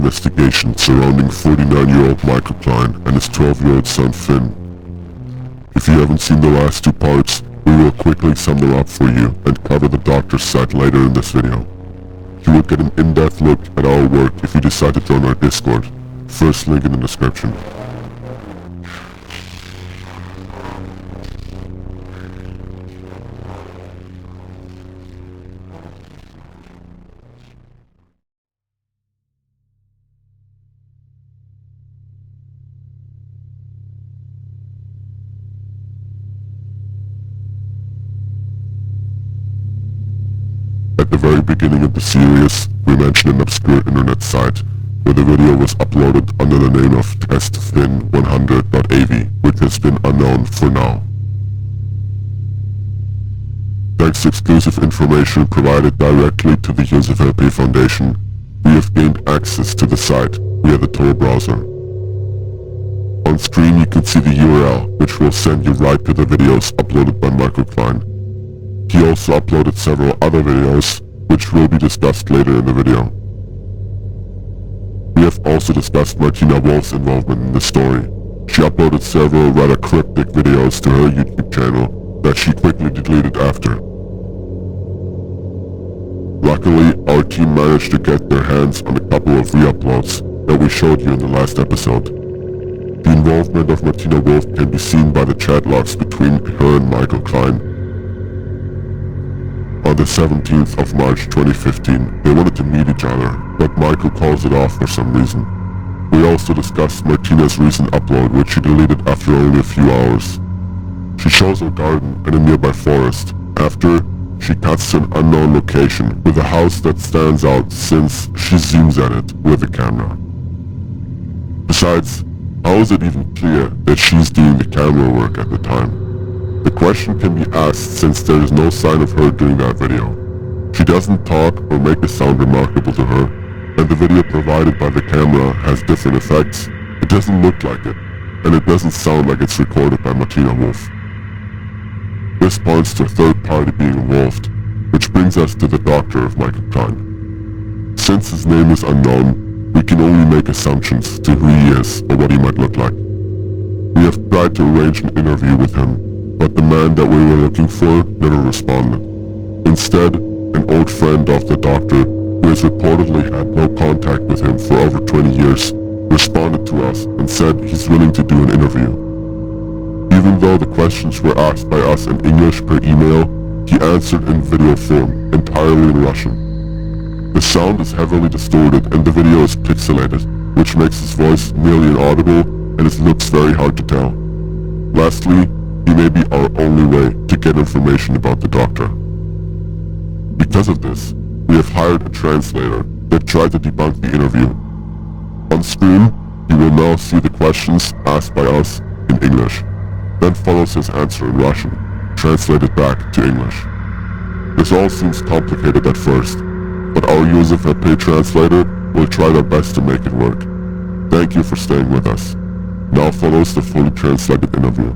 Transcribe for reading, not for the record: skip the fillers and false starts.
investigation surrounding 49-year-old Michael Klein and his 12-year-old son Fynn. If you haven't seen the last two parts, we will quickly sum them up for you and cover the doctor's side later in this video. You will get an in-depth look at our work if you decide to join our Discord. First link in the description. At the very beginning of the series, we mentioned an obscure internet site where the video was uploaded under the name of Test Fynn 100.av, which has been unknown for now. Thanks to exclusive information provided directly to the jousef Foundation, we have gained access to the site via the Tor browser. On screen you can see the URL, which will send you right to the videos uploaded by Michael Klein. He also uploaded several other videos, which will be discussed later in the video. We have also discussed Martina Wolf's involvement in the story. She uploaded several rather cryptic videos to her YouTube channel that she quickly deleted after. Luckily, our team managed to get their hands on a couple of re-uploads that we showed you in the last episode. The involvement of Martina Wolf can be seen by the chat logs between her and Michael Klein. On the 17th of March 2015, they wanted to meet each other, but Michael calls it off for some reason. We also discussed Martina's recent upload, which she deleted after only a few hours. She shows her garden in a nearby forest. After, she cuts to an unknown location with a house that stands out since she zooms at it with the camera. Besides, how is it even clear that she's doing the camera work at the time? The question can be asked since there is no sign of her during that video. She doesn't talk or make a sound remarkable to her, and the video provided by the camera has different effects. It doesn't look like it, and it doesn't sound like it's recorded by Martina Wolf. This points to a third party being involved, which brings us to the doctor of Michael Klein. Since his name is unknown, we can only make assumptions to who he is or what he might look like. We have tried to arrange an interview with him, but the man that we were looking for never responded. Instead, an old friend of the doctor, who has reportedly had no contact with him for over 20 years, responded to us and said he's willing to do an interview. Even though the questions were asked by us in English per email, he answered in video form, entirely in Russian. The sound is heavily distorted and the video is pixelated, which makes his voice nearly inaudible and his looks very hard to tell. Lastly, he may be our only way to get information about the doctor. Because of this, we have hired a translator that tried to debunk the interview. On screen, you will now see the questions asked by us in English, then follows his answer in Russian, translated back to English. This all seems complicated at first, but our jousef translator will try their best to make it work. Thank you for staying with us. Now follows the fully translated interview.